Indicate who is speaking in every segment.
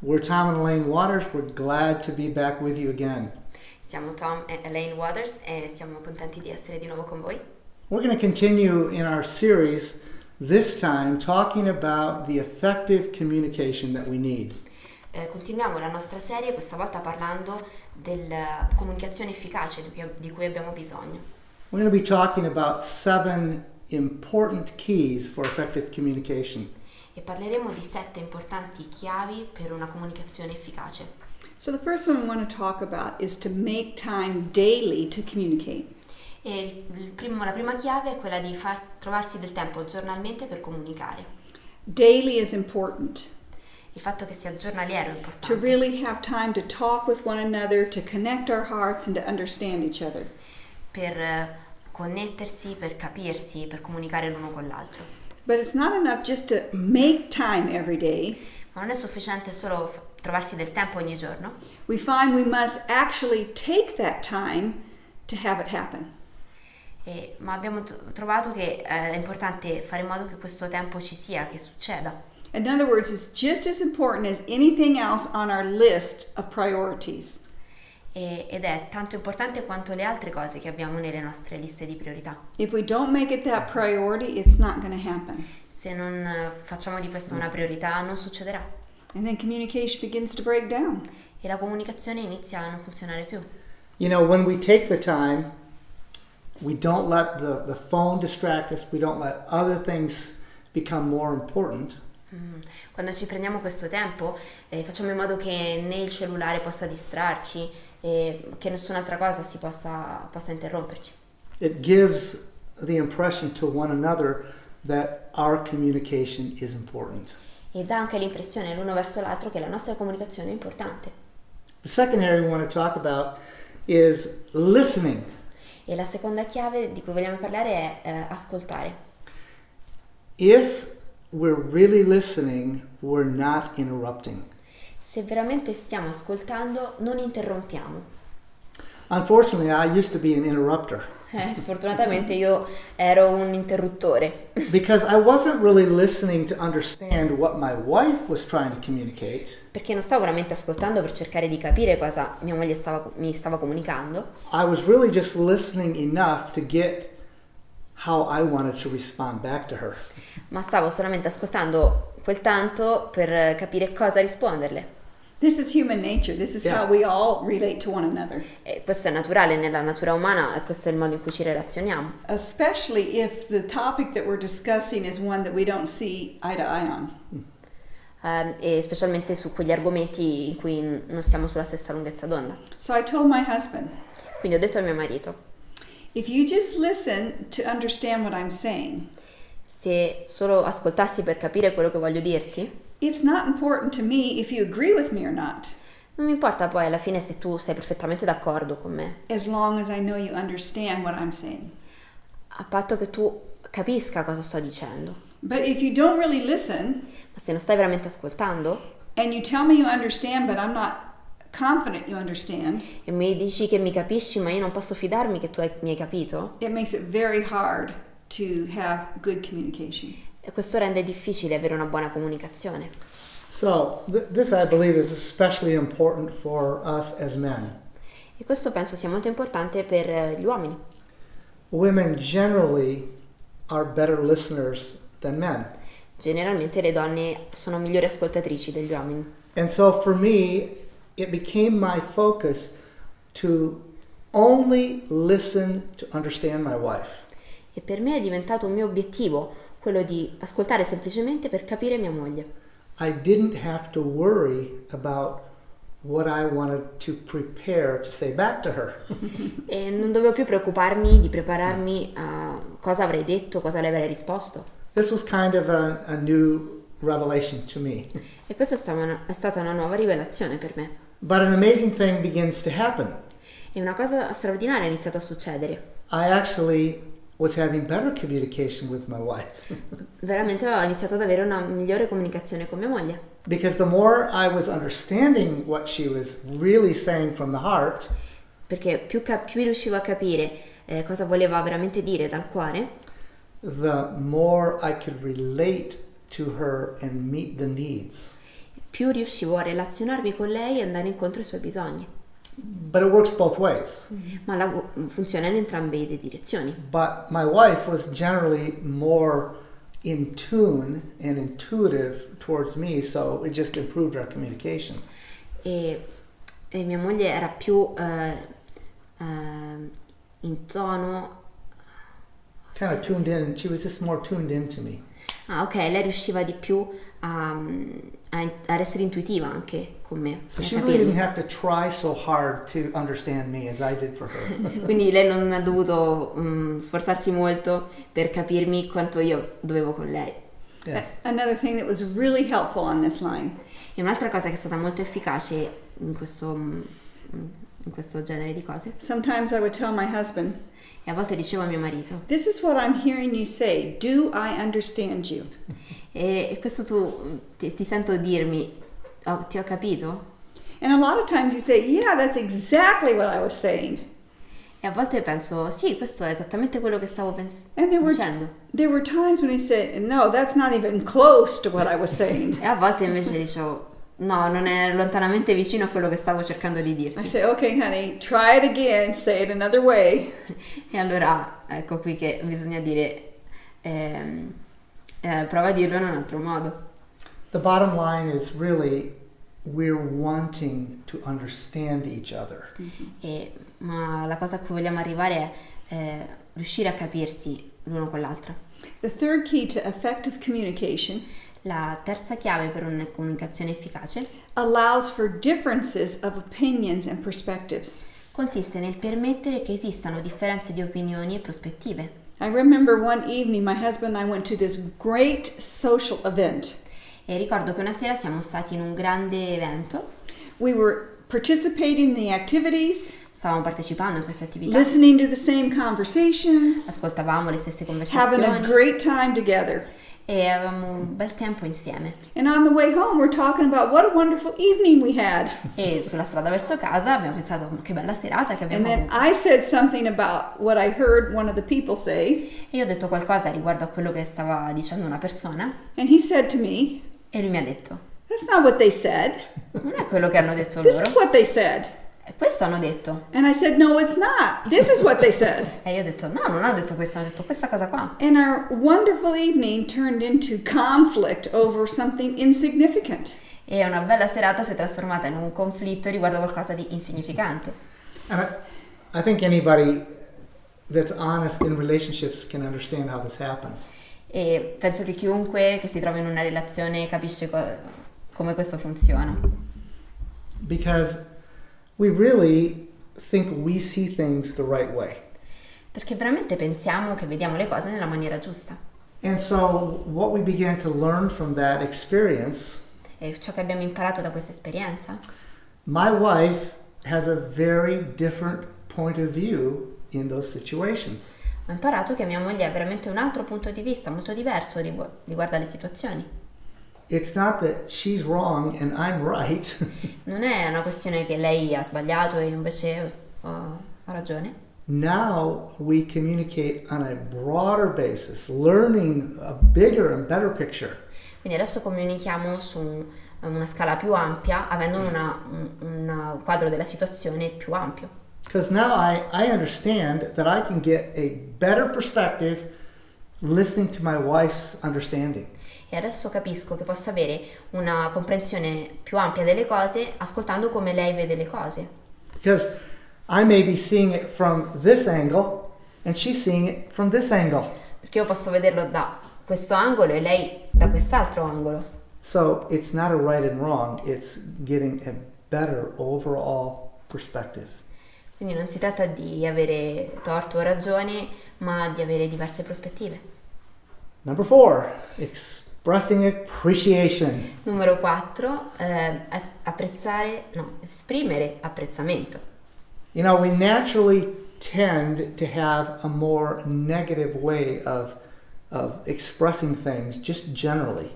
Speaker 1: We're Tom and Alane Waters. We're glad to be back with you again.
Speaker 2: Siamo Tom e Alane Waters e siamo contenti di essere di nuovo con voi.
Speaker 1: We're going to continue in our series, this time talking about the effective communication that we need.
Speaker 2: Continuiamo la nostra serie, questa volta parlando della comunicazione efficace di cui abbiamo bisogno.
Speaker 1: We're going to be talking about 7 important keys for effective communication.
Speaker 2: E parleremo di 7 importanti chiavi per una comunicazione efficace.
Speaker 3: So the first one we want to talk about is to make time daily to communicate.
Speaker 2: E la prima chiave è quella di trovarsi del tempo giornalmente per comunicare.
Speaker 3: Daily is important.
Speaker 2: Il fatto che sia giornaliero è
Speaker 3: To
Speaker 2: importante.
Speaker 3: really have time to talk with one another, to connect our hearts and to understand each other.
Speaker 2: Per connettersi, per capirsi, per comunicare l'uno con l'altro.
Speaker 3: But it's not enough just to make time every day.
Speaker 2: Ma non è sufficiente solo trovarsi del tempo ogni giorno.
Speaker 3: We find we must actually take that time to have it happen.
Speaker 2: Ma abbiamo trovato che è importante fare in modo che questo tempo ci sia, che succeda.
Speaker 3: In other words, it's just as important as anything else on our list of priorities.
Speaker 2: Ed è tanto importante quanto le altre cose che abbiamo nelle nostre liste di priorità.
Speaker 3: If we don't make it that priority, it's not going to happen.
Speaker 2: Se non facciamo di questo una priorità, non succederà.
Speaker 3: And then communication begins to break down.
Speaker 2: E la comunicazione inizia a non funzionare più.
Speaker 1: You know, when we take the time, we don't let the phone distract us, we don't let other things become more important.
Speaker 2: Quando ci prendiamo questo tempo, facciamo in modo che né il cellulare possa distrarci e che nessun'altra cosa possa interromperci.
Speaker 1: It gives the impression to one another that our communication is important.
Speaker 2: E dà anche l'impressione l'uno verso l'altro che la nostra comunicazione è importante.
Speaker 1: The second area we want to talk about is listening.
Speaker 2: E la seconda chiave di cui vogliamo parlare è ascoltare.
Speaker 1: If we're really listening, we're not interrupting.
Speaker 2: Se veramente stiamo ascoltando, non interrompiamo.
Speaker 1: Unfortunately, I used to be an interrupter
Speaker 2: Sfortunatamente io ero un interruttore.
Speaker 1: because I wasn't really listening to understand what my wife was trying to communicate.
Speaker 2: Perché non stavo veramente ascoltando per cercare di capire cosa mia moglie mi stava comunicando.
Speaker 1: I was really just listening enough to get how I wanted to respond back to her.
Speaker 2: Ma stavo solamente ascoltando quel tanto per capire cosa risponderle.
Speaker 3: This is human nature. This is how we all relate to one another.
Speaker 2: E questo è naturale nella natura umana e questo è il modo in cui ci relazioniamo.
Speaker 3: Especially if the topic that we're discussing is one that we don't see eye to eye on.
Speaker 2: E specialmente su quegli argomenti in cui non stiamo sulla stessa lunghezza d'onda.
Speaker 3: So I told my husband,
Speaker 2: Quindi ho detto a mio marito,
Speaker 3: if you just listen to understand what I'm saying,
Speaker 2: se solo ascoltassi per capire quello che voglio dirti,
Speaker 3: it's not important to me if you agree with me or not,
Speaker 2: non mi importa poi alla fine se tu sei perfettamente d'accordo con me,
Speaker 3: as long as I know you understand what I'm saying.
Speaker 2: a patto che tu capisca cosa sto dicendo.
Speaker 3: But if you don't really listen,
Speaker 2: Ma se non stai veramente ascoltando
Speaker 3: and you tell me you understand, but I'm not confident you understand,
Speaker 2: e mi dici che mi capisci ma io non posso fidarmi che mi hai capito,
Speaker 3: it makes it very hard to have good communication.
Speaker 2: e questo rende difficile avere una buona comunicazione.
Speaker 1: So this, I believe, is especially important for us as men.
Speaker 2: E questo penso sia molto importante per gli uomini.
Speaker 1: Women generally are better listeners than men.
Speaker 2: Generalmente le donne sono migliori ascoltatrici degli uomini.
Speaker 1: And so for me, it became my focus to only listen to understand my wife.
Speaker 2: E per me è diventato un mio obiettivo quello di ascoltare semplicemente per capire mia moglie.
Speaker 1: I didn't have to worry about what I wanted to prepare to say back to her.
Speaker 2: E non dovevo più preoccuparmi di prepararmi a cosa avrei detto, cosa le avrei risposto.
Speaker 1: This was kind of a new revelation to me.
Speaker 2: E questa è stata una nuova rivelazione per me.
Speaker 1: But an amazing thing begins to happen.
Speaker 2: E una cosa straordinaria è iniziata a succedere.
Speaker 1: I actually was having better communication with my wife.
Speaker 2: Veramente ho iniziato ad avere una migliore comunicazione con mia moglie.
Speaker 1: Because the more I was understanding what she was really saying from the heart,
Speaker 2: Perché più riuscivo a capire cosa voleva veramente dire dal cuore,
Speaker 1: the more I could relate to her and meet the needs.
Speaker 2: più riuscivo a relazionarmi con lei e andare incontro ai suoi bisogni.
Speaker 1: But it works both ways.
Speaker 2: Ma funziona in entrambe le direzioni.
Speaker 1: But my wife was generally more in tune and intuitive towards me, so it just improved our communication.
Speaker 2: E mia moglie era più in tono.
Speaker 1: Kind of tuned in. She was just more tuned in to me.
Speaker 2: Ah, ok, lei riusciva di più a essere intuitiva anche con me.
Speaker 1: So
Speaker 2: a
Speaker 1: she really didn't
Speaker 2: capirmi.
Speaker 1: have to try so hard to understand me as I did for her.
Speaker 2: Quindi lei non ha dovuto sforzarsi molto per capirmi quanto io dovevo con lei.
Speaker 1: Yes.
Speaker 3: Another thing that was really helpful on this line.
Speaker 2: E un'altra cosa che è stata molto efficace in questo genere di cose,
Speaker 3: Sometimes I would tell my husband,
Speaker 2: e a volte dicevo a mio marito,
Speaker 3: "This is what I'm hearing you say. Do I understand you?"
Speaker 2: e questo tu ti sento dirmi, ti ho capito?
Speaker 3: And a lot of times you say, "Yeah, that's exactly what I was saying."
Speaker 2: E a volte penso, sì, questo è esattamente quello che stavo
Speaker 3: And
Speaker 2: dicendo.
Speaker 3: there were times when he said, "No, that's not even close to what I was saying."
Speaker 2: E a volte invece dicevo, no, non è lontanamente vicino a quello che stavo cercando di
Speaker 3: I
Speaker 2: dirti.
Speaker 3: say, "Okay, honey, try it again. Say it another way."
Speaker 2: E allora ecco qui che bisogna dire, prova a dirlo in un altro modo.
Speaker 1: The bottom line is really we're wanting to understand each other.
Speaker 2: Ma la cosa a cui vogliamo arrivare è riuscire a capirsi l'uno con l'altra.
Speaker 3: The third key to effective communication
Speaker 2: La terza chiave per una comunicazione efficace
Speaker 3: allows for differences of opinions and perspectives.
Speaker 2: consiste nel permettere che esistano differenze di opinioni e prospettive.
Speaker 3: I remember one evening my husband and I went to this great social event.
Speaker 2: E ricordo che una sera siamo stati in un grande evento,
Speaker 3: We were participating in the activities,
Speaker 2: stavamo partecipando in queste attività,
Speaker 3: listening to the same conversations,
Speaker 2: ascoltavamo le stesse
Speaker 3: having a
Speaker 2: conversazioni
Speaker 3: great time together.
Speaker 2: e avevamo un bel tempo insieme.
Speaker 3: And on the way home, we're talking about what a wonderful evening we had.
Speaker 2: E sulla strada verso casa abbiamo pensato che bella serata che
Speaker 3: And
Speaker 2: abbiamo
Speaker 3: then
Speaker 2: avuto.
Speaker 3: I said something about what I heard one of the people say.
Speaker 2: E io ho detto qualcosa riguardo a quello che stava dicendo una persona
Speaker 3: And he said to me,
Speaker 2: e lui mi ha detto,
Speaker 3: "That's not what they said.
Speaker 2: non è quello che hanno detto
Speaker 3: This
Speaker 2: loro,
Speaker 3: is what they said."
Speaker 2: e questo hanno detto.
Speaker 3: And I said, "No, it's not. This is what they said."
Speaker 2: E io ho detto, no, non ho detto questo, ho detto questa cosa qua.
Speaker 3: And our wonderful evening turned into conflict over something insignificant.
Speaker 2: E una bella serata si è trasformata in un conflitto riguardo a qualcosa di insignificante.
Speaker 1: And I think anybody that's honest in relationships can understand how this happens.
Speaker 2: E penso che chiunque che si trova in una relazione capisce come questo funziona.
Speaker 1: Because we really think we see things the right way.
Speaker 2: Perché veramente pensiamo che vediamo le cose nella maniera giusta.
Speaker 1: And so what we began to learn from that experience,
Speaker 2: E ciò che abbiamo imparato da questa esperienza,
Speaker 1: my wife has a very different point of view in those situations.
Speaker 2: ho imparato che mia moglie ha veramente un altro punto di vista, molto diverso riguardo alle situazioni.
Speaker 1: It's not that she's wrong and I'm right.
Speaker 2: Non è una questione che lei ha sbagliato e invece ho ragione.
Speaker 1: Now we communicate on a broader basis, learning a bigger and better picture.
Speaker 2: Quindi adesso comunichiamo su una scala più ampia, avendo un quadro della situazione più ampio.
Speaker 1: Because now I understand that I can get a better perspective listening to my wife's understanding.
Speaker 2: E adesso capisco che posso avere una comprensione più ampia delle cose ascoltando come lei vede le cose.
Speaker 1: Because I may be seeing it from this angle and she's seeing it from this angle.
Speaker 2: Perché io posso vederlo da questo angolo e lei da quest'altro angolo.
Speaker 1: So it's not a right and wrong, it's getting a better overall perspective.
Speaker 2: Quindi non si tratta di avere torto o ragione, ma di avere diverse prospettive.
Speaker 1: Number 4, expressing appreciation.
Speaker 2: Numero 4, esprimere apprezzamento.
Speaker 1: You know, we naturally tend to have a more negative way of expressing things, just generally.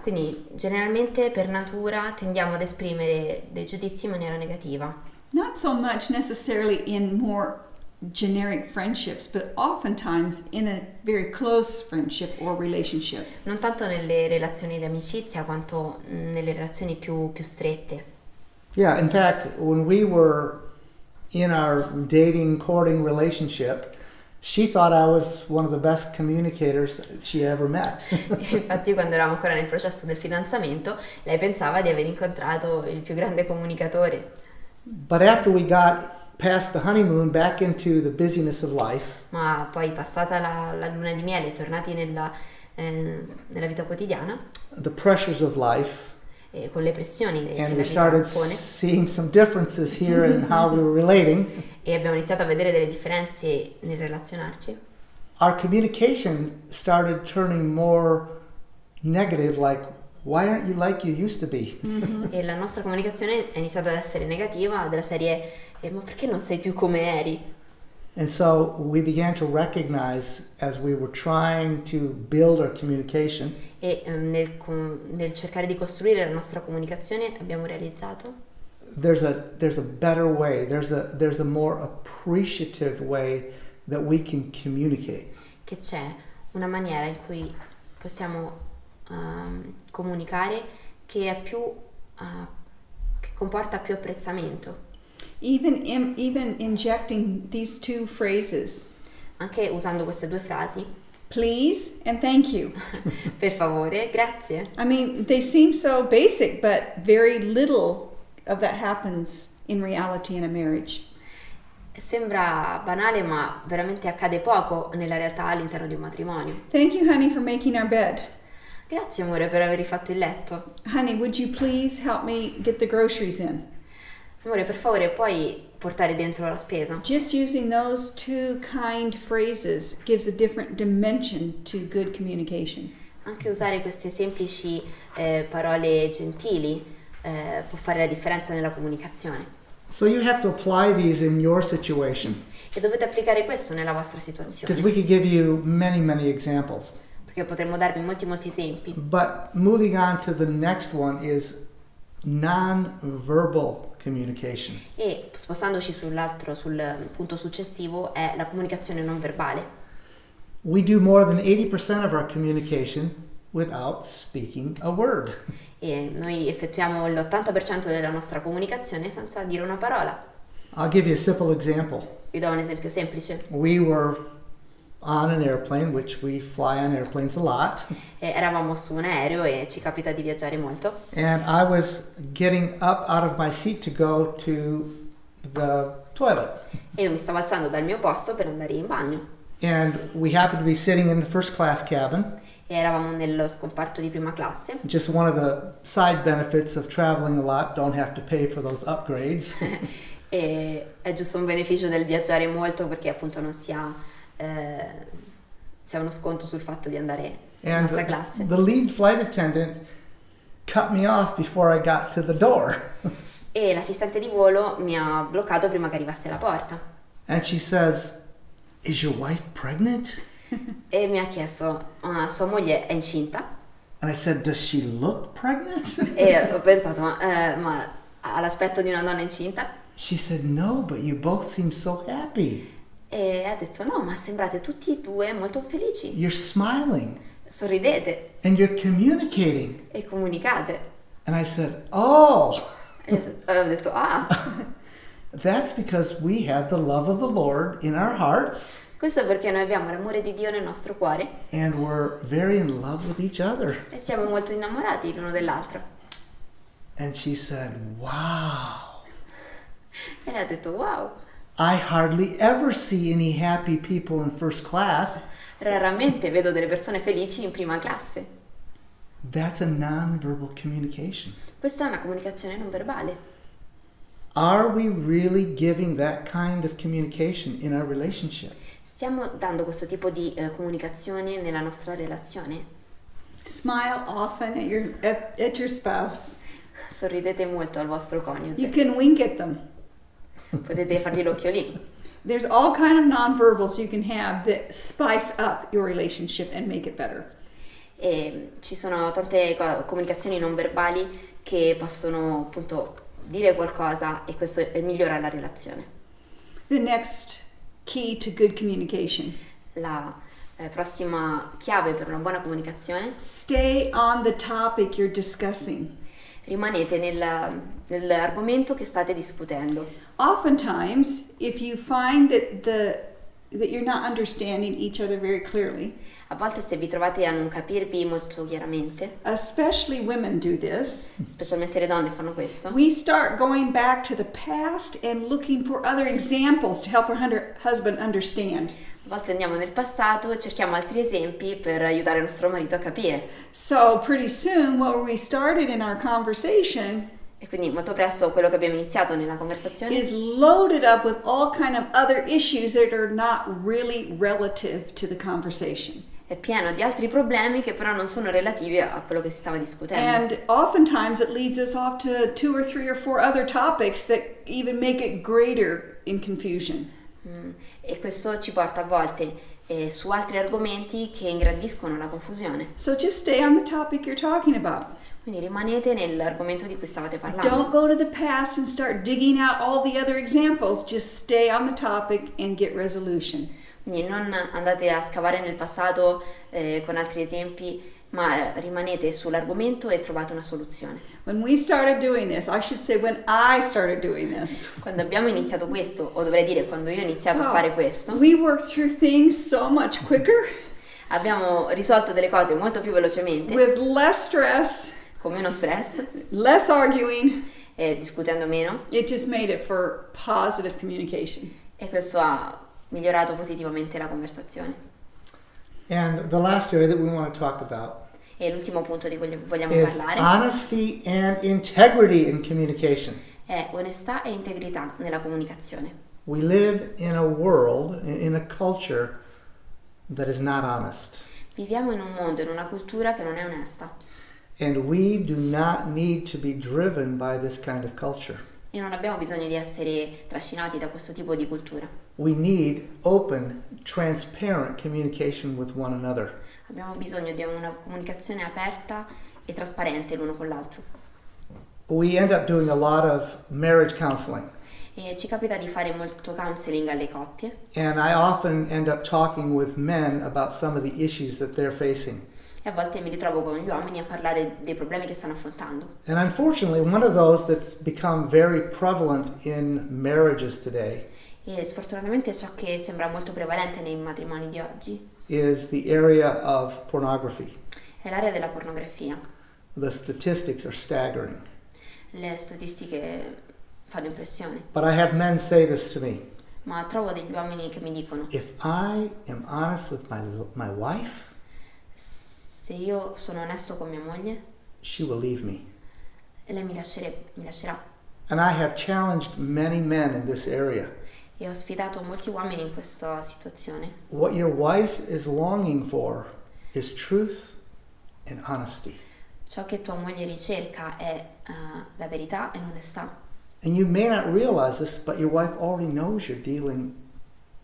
Speaker 2: Quindi generalmente per natura tendiamo ad esprimere dei giudizi in maniera negativa.
Speaker 3: Not so much necessarily in more generic friendships, but oftentimes in a very close friendship or relationship.
Speaker 2: Non tanto nelle relazioni di amicizia quanto nelle relazioni più strette.
Speaker 1: Yeah, in fact, when we were in our dating, courting relationship, she thought I was one of the best communicators she ever met.
Speaker 2: Infatti quando eravamo ancora nel processo del fidanzamento, lei pensava di aver incontrato il più grande comunicatore.
Speaker 1: But after we got past the honeymoon, back into the busyness of life,
Speaker 2: Ma poi passata la luna di miele, tornati nella vita quotidiana,
Speaker 1: the pressures of life,
Speaker 2: con le pressioni che
Speaker 1: and
Speaker 2: la
Speaker 1: we
Speaker 2: vita
Speaker 1: started
Speaker 2: pone,
Speaker 1: seeing some differences here in how we were relating,
Speaker 2: e abbiamo iniziato a vedere delle differenze nel relazionarci,
Speaker 1: our communication started turning more negative, like, why aren't you like you used to be?
Speaker 2: e la nostra comunicazione è iniziata ad essere negativa, della serie ma perché non sei più come eri?
Speaker 1: And so we began to recognize, as we were trying to build our communication,
Speaker 2: E nel cercare di costruire la nostra comunicazione abbiamo realizzato
Speaker 1: there's a better way, there's a more appreciative way that we can communicate.
Speaker 2: che c'è una maniera in cui possiamo comunicare che è più che comporta più apprezzamento,
Speaker 3: Even injecting these two phrases,
Speaker 2: anche usando queste due frasi:
Speaker 3: please and thank you.
Speaker 2: per favore, grazie.
Speaker 3: I mean, they seem so basic, but very little of that happens in reality in a marriage.
Speaker 2: Sembra banale, ma veramente accade poco nella realtà all'interno di un matrimonio.
Speaker 3: Thank you, honey, for making our bed.
Speaker 2: Grazie amore per aver rifatto il letto.
Speaker 3: Honey, would you please help me get the groceries in?
Speaker 2: Amore, per favore, puoi portare dentro la spesa?
Speaker 3: Just using those two kind phrases gives a different dimension to good communication.
Speaker 2: Anche usare queste semplici parole gentili può fare la differenza nella comunicazione.
Speaker 1: So you have to apply these in your situation,
Speaker 2: E dovete applicare questo nella vostra
Speaker 1: because
Speaker 2: situazione,
Speaker 1: we could give you many examples.
Speaker 2: perché potremmo darvi molti esempi.
Speaker 1: But moving on to the next one is non-verbal communication.
Speaker 2: E spostandoci sul punto successivo è la comunicazione non verbale.
Speaker 1: We do more than 80% of our communication without speaking a word.
Speaker 2: E noi effettuiamo l'80% della nostra comunicazione senza dire una parola.
Speaker 1: I'll give you a simple example.
Speaker 2: Vi do un esempio semplice.
Speaker 1: We were on an airplane, which we fly on airplanes a lot,
Speaker 2: Eravamo su un aereo e ci capita di viaggiare molto.
Speaker 1: and I was getting up out of my seat to go to the toilet.
Speaker 2: E io mi stavo alzando dal mio posto per andare in bagno.
Speaker 1: And we happened to be sitting in the first class cabin.
Speaker 2: E eravamo nello scomparto di prima classe.
Speaker 1: Just one of the side benefits of traveling a lot, don't have to pay for those upgrades.
Speaker 2: E è giusto un beneficio del viaggiare molto, perché appunto non si ha uno sconto sul fatto di andare in
Speaker 1: And
Speaker 2: altra classe.
Speaker 1: the lead flight attendant cut me off before I got to the door.
Speaker 2: E l'assistente di volo mi ha bloccato prima che arrivasse alla porta.
Speaker 1: And she says, "Is your wife pregnant?"
Speaker 2: E mi ha chiesto: sua moglie è incinta?
Speaker 1: And I said, "Does she look pregnant?"
Speaker 2: E ho pensato: ma ha l'aspetto di una donna incinta?
Speaker 1: She said, "No, but you both seem so happy.
Speaker 2: E ha detto: no, ma sembrate tutti e due molto felici,
Speaker 1: You're smiling
Speaker 2: sorridete
Speaker 1: and you're communicating."
Speaker 2: e comunicate.
Speaker 1: And I said, "Oh,
Speaker 2: E ho detto:
Speaker 1: that's because we have the love of the Lord in our hearts
Speaker 2: questo è perché noi abbiamo l'amore di Dio nel nostro cuore
Speaker 1: and we're very in love with each other."
Speaker 2: e siamo molto innamorati l'uno dell'altro.
Speaker 1: And she said, "Wow,
Speaker 2: E lei ha detto: wow,
Speaker 1: I hardly ever see any happy people in first class."
Speaker 2: raramente vedo delle persone felici in prima classe.
Speaker 1: That's a non-verbal communication.
Speaker 2: Questa è una comunicazione non verbale.
Speaker 1: Are we really giving that kind of communication in our relationship?
Speaker 2: Stiamo dando questo tipo di comunicazione nella nostra relazione?
Speaker 3: Smile often at your spouse.
Speaker 2: Sorridete molto al vostro
Speaker 3: You
Speaker 2: coniuge,
Speaker 3: can wink at them.
Speaker 2: potete fargli l'occhiolino.
Speaker 3: There's all kind of nonverbals you can have that spice up your relationship and make it better.
Speaker 2: E ci sono tante comunicazioni non verbali che possono appunto dire qualcosa, e questo migliora la relazione.
Speaker 3: The next key to good communication.
Speaker 2: La prossima chiave per una buona comunicazione:
Speaker 3: Stay on the topic you're discussing.
Speaker 2: rimanete nell'argomento che state discutendo.
Speaker 3: Oftentimes, if you find that you're not understanding each other very clearly,
Speaker 2: A volte se vi trovate a non capirvi molto chiaramente,
Speaker 3: especially women do this,
Speaker 2: specialmente le donne fanno questo,
Speaker 3: we start going back to the past and looking for other examples to help our husband understand.
Speaker 2: a volte andiamo nel passato e cerchiamo altri esempi per aiutare il nostro marito a capire.
Speaker 3: So pretty soon what we started in our conversation
Speaker 2: E quindi molto presto quello che abbiamo iniziato nella conversazione
Speaker 3: is loaded up with all kind of other issues that are not really relative to the conversation.
Speaker 2: è pieno di altri problemi che però non sono relativi a quello che si stava discutendo.
Speaker 3: And oftentimes it leads us off to 2 or 3 or 4 other topics that even make it greater in confusion.
Speaker 2: E questo ci porta a volte su altri argomenti che ingrandiscono la confusione.
Speaker 3: So just stay on the topic you're talking about.
Speaker 2: Quindi rimanete nell'argomento di cui stavate parlando.
Speaker 3: Don't go to the past and start digging out all the other examples. Just stay on the topic and get resolution.
Speaker 2: Quindi non andate a scavare nel passato con altri esempi, ma rimanete sull'argomento e trovate una soluzione.
Speaker 3: When we started doing this, I should say when I started doing this,
Speaker 2: Quando abbiamo iniziato questo, o dovrei dire quando io ho iniziato a fare questo,
Speaker 3: we worked through things so much quicker,
Speaker 2: abbiamo risolto delle cose molto più velocemente,
Speaker 3: with less stress,
Speaker 2: con meno stress,
Speaker 3: less arguing.
Speaker 2: discutendo meno,
Speaker 3: It just made it for positive communication.
Speaker 2: e questo ha migliorato positivamente la conversazione.
Speaker 1: And the last area that we want to talk about
Speaker 2: E l'ultimo punto di cui vogliamo
Speaker 1: is
Speaker 2: parlare
Speaker 1: honesty and integrity in communication.
Speaker 2: è onestà e integrità nella comunicazione.
Speaker 1: We live in a world, in a culture that is not honest.
Speaker 2: Viviamo in un mondo, in una cultura che non è onesta,
Speaker 1: And we do not need to be driven by this kind of culture.
Speaker 2: e non abbiamo bisogno di essere trascinati da questo tipo di cultura.
Speaker 1: We need open, transparent communication with one another.
Speaker 2: Abbiamo bisogno di una comunicazione aperta e trasparente l'uno con l'altro.
Speaker 1: We end up doing a lot of marriage counseling.
Speaker 2: E ci capita di fare molto counseling alle coppie,
Speaker 1: And I often end up talking with men about some of the issues that they're facing.
Speaker 2: e a volte mi ritrovo con gli uomini a parlare dei problemi che stanno affrontando.
Speaker 1: And unfortunately, one of those that's become very prevalent in marriages today
Speaker 2: E sfortunatamente ciò che sembra molto prevalente nei matrimoni di oggi
Speaker 1: is the area of pornography.
Speaker 2: è l'area della pornografia.
Speaker 1: The statistics are staggering.
Speaker 2: Le statistiche fanno impressione,
Speaker 1: But I have men say this to me.
Speaker 2: ma trovo degli uomini che mi dicono:
Speaker 1: If I am honest with my wife,
Speaker 2: se io sono onesto con mia moglie,
Speaker 1: she will leave me.
Speaker 2: lei mi lascerà.
Speaker 1: And I have challenged many men in this area.
Speaker 2: E ho sfidato molti uomini in questa situazione.
Speaker 1: What your wife is longing for is truth and honesty.
Speaker 2: Ciò che tua moglie ricerca è la verità e l'onestà.
Speaker 1: And you may not realize this, but your wife already knows you're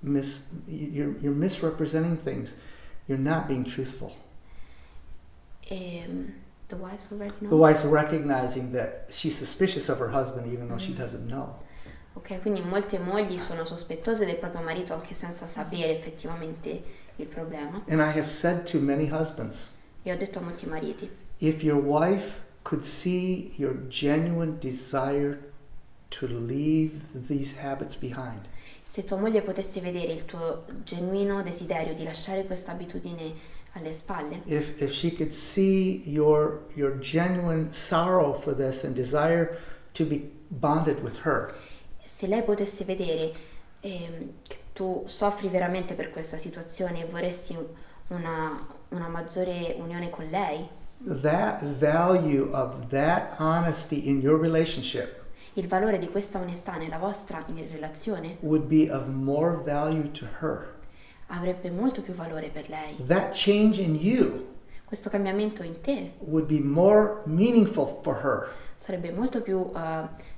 Speaker 1: you're misrepresenting things. You're not being truthful.
Speaker 2: The wives already know.
Speaker 1: The wife's recognizing that she's suspicious of her husband even though she doesn't know.
Speaker 2: Ok, quindi molte mogli sono sospettose del proprio marito anche senza sapere effettivamente il problema.
Speaker 1: And I have said to many husbands,
Speaker 2: E ho detto a molti mariti:
Speaker 1: if your wife could see your genuine desire to leave these habits behind,
Speaker 2: se tua moglie potesse vedere il tuo genuino desiderio di lasciare questa abitudine alle spalle,
Speaker 1: if she could see your genuine sorrow for this and desire to be bonded with her,
Speaker 2: se lei potesse vedere che tu soffri veramente per questa situazione e vorresti una maggiore unione con lei,
Speaker 1: that value of that honesty in your relationship
Speaker 2: il valore di questa onestà nella vostra relazione
Speaker 1: would be of more value to her.
Speaker 2: avrebbe molto più valore per lei.
Speaker 1: That change in you
Speaker 2: Questo cambiamento in te
Speaker 1: would be more meaningful for her
Speaker 2: sarebbe molto più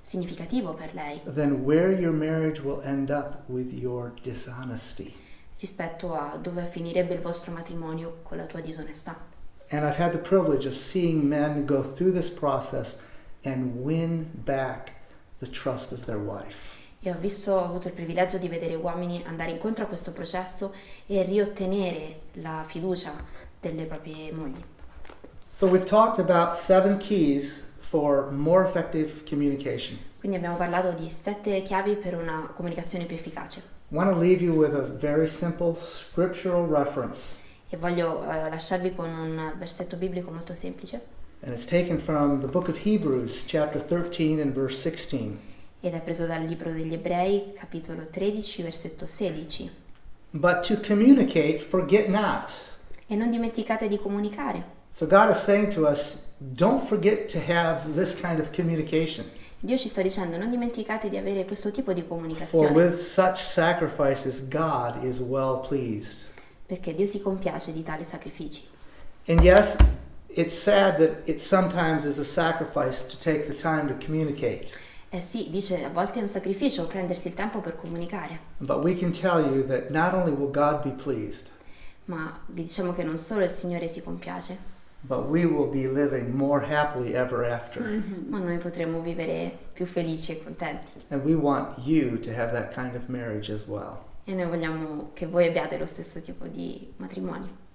Speaker 2: significativo per lei
Speaker 1: than where your marriage will end up with your dishonesty.
Speaker 2: rispetto a dove finirebbe il vostro matrimonio con la tua disonestà.
Speaker 1: And I've had the privilege of seeing men go through this process and win back the trust of their wife.
Speaker 2: E ho avuto il privilegio di vedere uomini andare incontro a questo processo e riottenere la fiducia delle proprie mogli.
Speaker 1: So we've talked about 7 keys for more effective communication.
Speaker 2: Quindi abbiamo parlato di 7 chiavi per una comunicazione più efficace.
Speaker 1: I want to leave you with a very simple scriptural reference.
Speaker 2: E voglio lasciarvi con un versetto biblico molto semplice.
Speaker 1: And it's taken from the book of Hebrews, chapter 13 and verse 16.
Speaker 2: Ed è preso dal libro degli Ebrei, capitolo 13, versetto 16.
Speaker 1: But to communicate, forget not.
Speaker 2: E non dimenticate di comunicare.
Speaker 1: So God is saying to us, don't forget to have this kind of communication.
Speaker 2: Dio ci sta dicendo, non dimenticate di avere questo tipo di
Speaker 1: For
Speaker 2: comunicazione.
Speaker 1: with such sacrifices, God is well pleased.
Speaker 2: Perché Dio si compiace di tali sacrifici.
Speaker 1: And yes, it's sad that it sometimes is a sacrifice to take the time to communicate.
Speaker 2: Eh sì, dice, a volte è un sacrificio prendersi il tempo per comunicare.
Speaker 1: But we can tell you that not only will God be pleased,
Speaker 2: Ma vi diciamo che non solo il Signore si compiace,
Speaker 1: but we will be living more happily ever after.
Speaker 2: ma noi potremo vivere più felici e contenti.
Speaker 1: And we want you to have that kind of marriage as well.
Speaker 2: E noi vogliamo che voi abbiate lo stesso tipo di matrimonio.